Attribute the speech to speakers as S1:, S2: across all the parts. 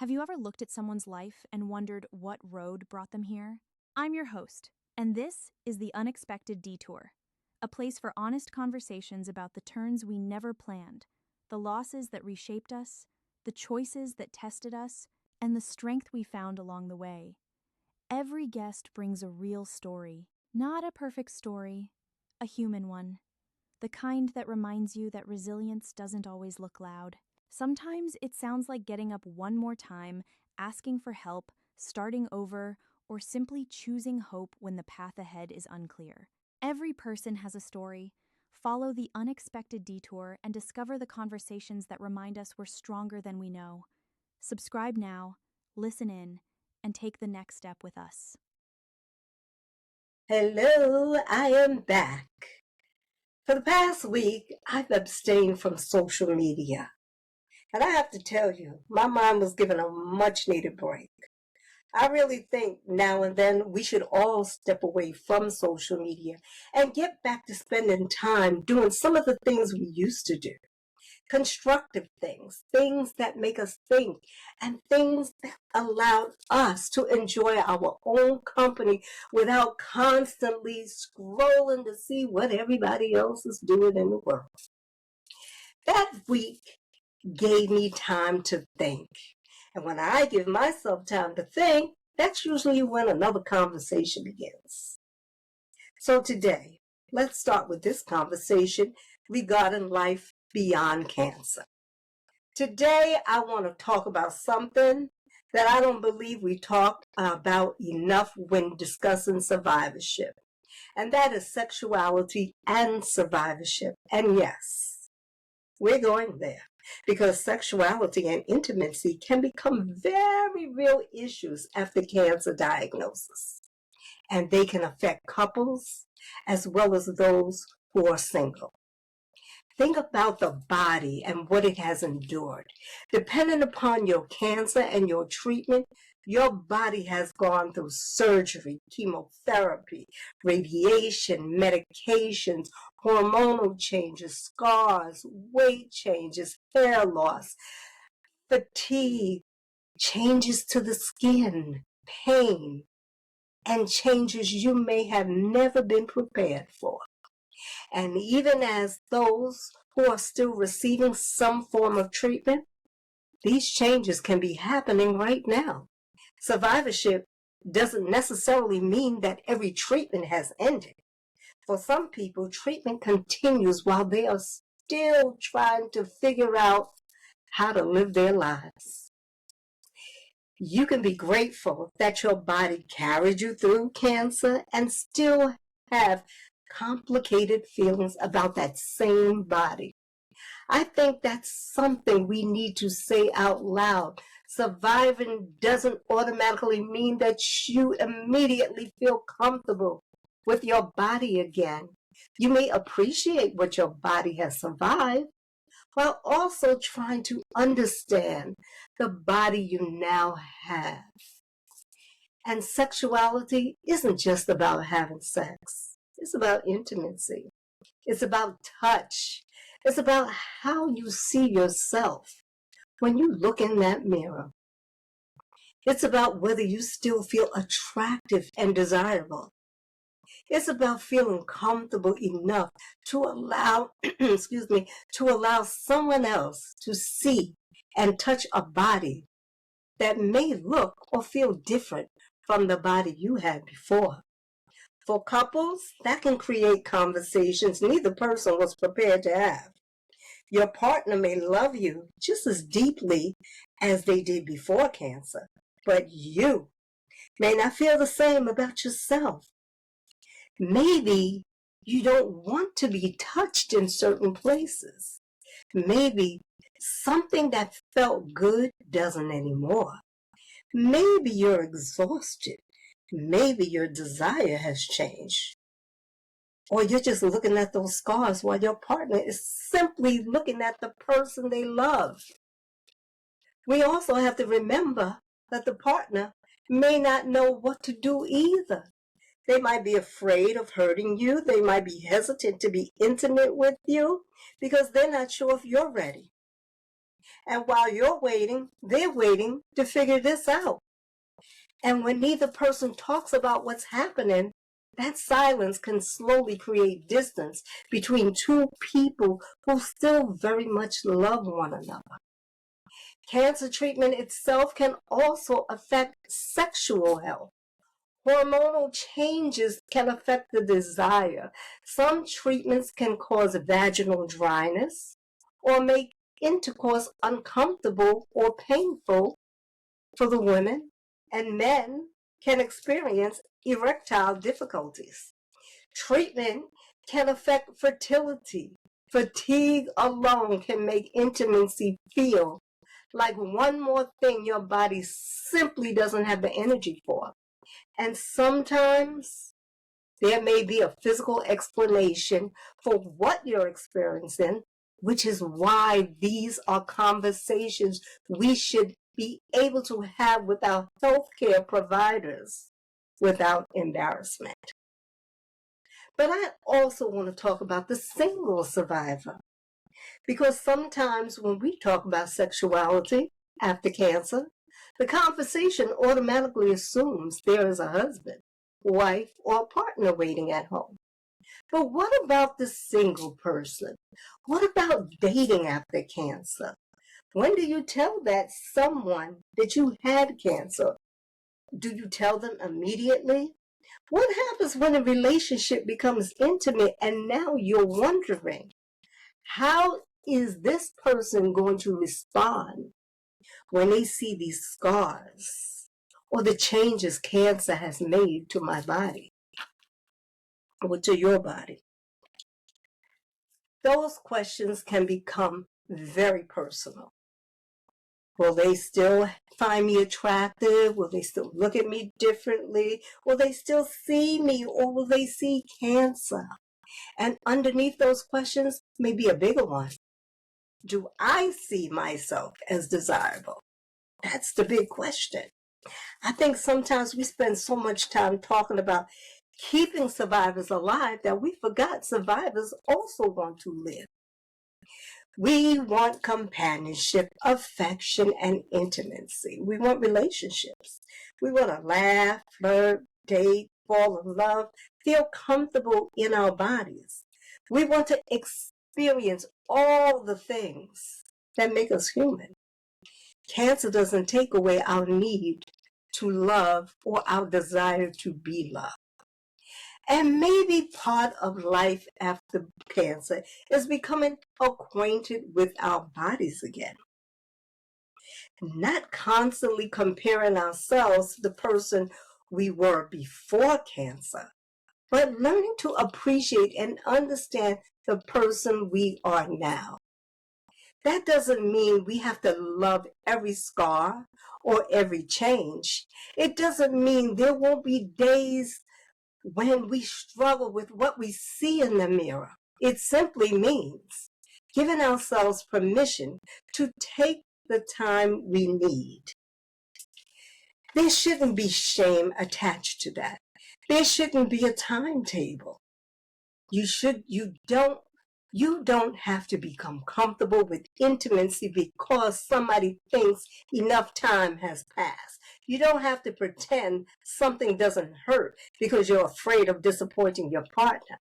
S1: Have you ever looked at someone's life and wondered what road brought them here? I'm your host, and this is The Unexpected Detour, a place for honest conversations about the turns we never planned, the losses that reshaped us, the choices that tested us, and the strength we found along the way. Every guest brings a real story, not a perfect story, a human one, the kind that reminds you that resilience doesn't always look loud. Sometimes it sounds like getting up one more time, asking for help, starting over, or simply choosing hope when the path ahead is unclear. Every person has a story. Follow the unexpected detour and discover the conversations that remind us we're stronger than we know. Subscribe now, listen in, and take the next step with us.
S2: Hello, I am back. For the past week, I've abstained from social media. And I have to tell you, my mind was given a much needed break. I really think now and then we should all step away from social media and get back to spending time doing some of the things we used to do. Constructive things, things that make us think, and things that allow us to enjoy our own company without constantly scrolling to see what everybody else is doing in the world. That week gave me time to think. And when I give myself time to think, that's usually when another conversation begins. So today, let's start with this conversation regarding life beyond cancer. Today, I want to talk about something that I don't believe we talk about enough when discussing survivorship, and that is sexuality and survivorship. And yes, we're going there because sexuality and intimacy can become very real issues after cancer diagnosis, and they can affect couples as well as those who are single. Think about the body and what it has endured. Depending upon your cancer and your treatment, your body has gone through surgery, chemotherapy, radiation, medications, hormonal changes, scars, weight changes, hair loss, fatigue, changes to the skin, pain, and changes you may have never been prepared for. And even as those who are still receiving some form of treatment, these changes can be happening right now. Survivorship doesn't necessarily mean that every treatment has ended. For some people, treatment continues while they are still trying to figure out how to live their lives. You can be grateful that your body carried you through cancer and still have complicated feelings about that same body. I think that's something we need to say out loud. Surviving doesn't automatically mean that you immediately feel comfortable with your body again. You may appreciate what your body has survived while also trying to understand the body you now have. And sexuality isn't just about having sex. It's about intimacy. It's about touch. It's about how you see yourself when you look in that mirror. It's about whether you still feel attractive and desirable. It's about feeling comfortable enough to allow, to allow someone else to see and touch a body that may look or feel different from the body you had before. For couples, that can create conversations neither person was prepared to have. Your partner may love you just as deeply as they did before cancer, but you may not feel the same about yourself. Maybe you don't want to be touched in certain places. Maybe something that felt good doesn't anymore. Maybe you're exhausted. Maybe your desire has changed. Or you're just looking at those scars while your partner is simply looking at the person they love. We also have to remember that the partner may not know what to do either. They might be afraid of hurting you. They might be hesitant to be intimate with you because they're not sure if you're ready. And while you're waiting, they're waiting to figure this out. And when neither person talks about what's happening, that silence can slowly create distance between two people who still very much love one another. Cancer treatment itself can also affect sexual health. Hormonal changes can affect the desire. Some treatments can cause vaginal dryness or make intercourse uncomfortable or painful for the women, and men can experience erectile difficulties. Treatment can affect fertility. Fatigue alone can make intimacy feel like one more thing your body simply doesn't have the energy for. And sometimes there may be a physical explanation for what you're experiencing, which is why these are conversations we should be able to have with our healthcare providers without embarrassment. But I also want to talk about the single survivor, because sometimes when we talk about sexuality after cancer, the conversation automatically assumes there is a husband, wife, or partner waiting at home. But what about the single person? What about dating after cancer? When do you tell that someone that you had cancer? Do you tell them immediately? What happens when a relationship becomes intimate and now you're wondering, how is this person going to respond when they see these scars or the changes cancer has made to my body or to your body? Those questions can become very personal. Will they still find me attractive? Will they still look at me differently? Will they still see me, or will they see cancer? And underneath those questions may be a bigger one. Do I see myself as desirable? That's the big question. I think sometimes we spend so much time talking about keeping survivors alive that we forgot survivors also want to live. We want companionship, affection, and intimacy. We want relationships. We want to laugh, flirt, date, fall in love, feel comfortable in our bodies. We want to experience all the things that make us human. Cancer doesn't take away our need to love or our desire to be loved. And maybe part of life after cancer is becoming acquainted with our bodies again. Not constantly comparing ourselves to the person we were before cancer, but learning to appreciate and understand the person we are now. That doesn't mean we have to love every scar or every change. It doesn't mean there won't be days when we struggle with what we see in the mirror. It simply means giving ourselves permission to take the time we need. There shouldn't be shame attached to that. There shouldn't be a timetable. You don't have to become comfortable with intimacy because somebody thinks enough time has passed. You don't have to pretend something doesn't hurt because you're afraid of disappointing your partner.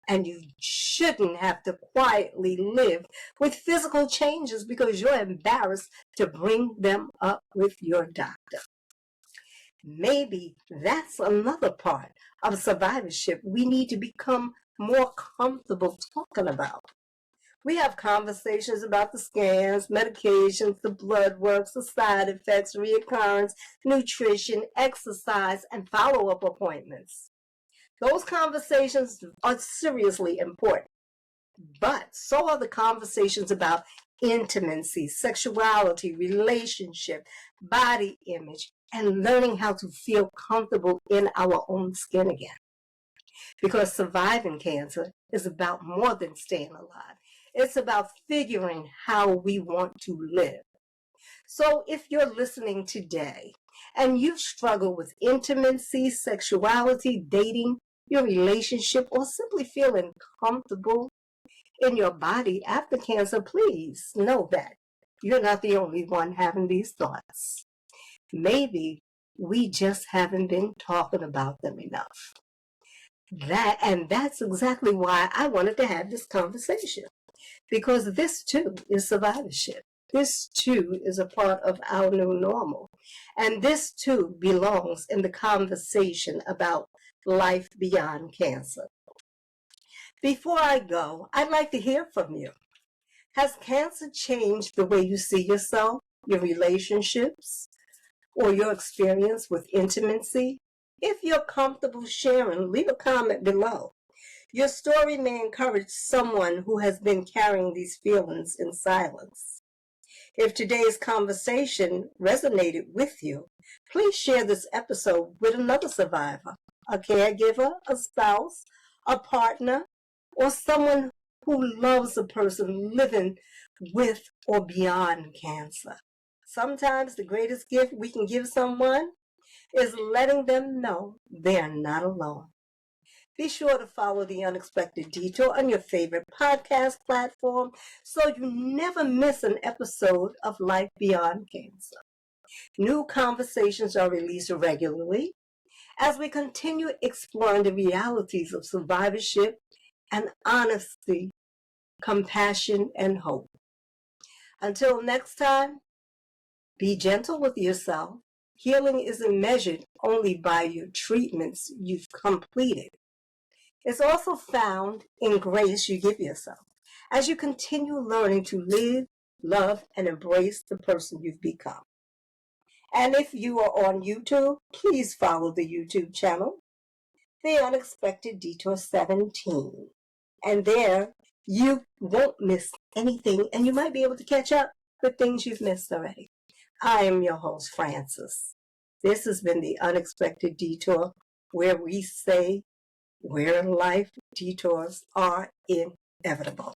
S2: And you shouldn't have to quietly live with physical changes because you're embarrassed to bring them up with your doctor. Maybe that's another part of survivorship we need to become more comfortable talking about. We have conversations about the scans, medications, the blood works, the side effects, reoccurrence, nutrition, exercise, and follow-up appointments. Those conversations are seriously important, but so are the conversations about intimacy, sexuality, relationship, body image, and learning how to feel comfortable in our own skin again. Because surviving cancer is about more than staying alive. It's about figuring how we want to live. So if you're listening today and you struggle with intimacy, sexuality, dating, your relationship, or simply feeling comfortable in your body after cancer, please know that you're not the only one having these thoughts. Maybe we just haven't been talking about them enough. That's exactly why I wanted to have this conversation. Because this too is survivorship. This too is a part of our new normal. And this too belongs in the conversation about life beyond cancer. Before I go, I'd like to hear from you. Has cancer changed the way you see yourself, your relationships, or your experience with intimacy? If you're comfortable sharing, leave a comment below. Your story may encourage someone who has been carrying these feelings in silence. If today's conversation resonated with you, please share this episode with another survivor, a caregiver, a spouse, a partner, or someone who loves a person living with or beyond cancer. Sometimes the greatest gift we can give someone is letting them know they're not alone. Be sure to follow The Unexpected Detour on your favorite podcast platform so you never miss an episode of Life Beyond Cancer. New conversations are released regularly as we continue exploring the realities of survivorship and honesty, compassion, and hope. Until next time, be gentle with yourself. Healing isn't measured only by your treatments you've completed. It's also found in grace you give yourself as you continue learning to live, love, and embrace the person you've become. And if you are on YouTube, please follow the YouTube channel, The Unexpected Detour 17. And there, you won't miss anything, and you might be able to catch up with things you've missed already. I am your host, Francis. This has been The Unexpected Detour, where we say where life detours are inevitable.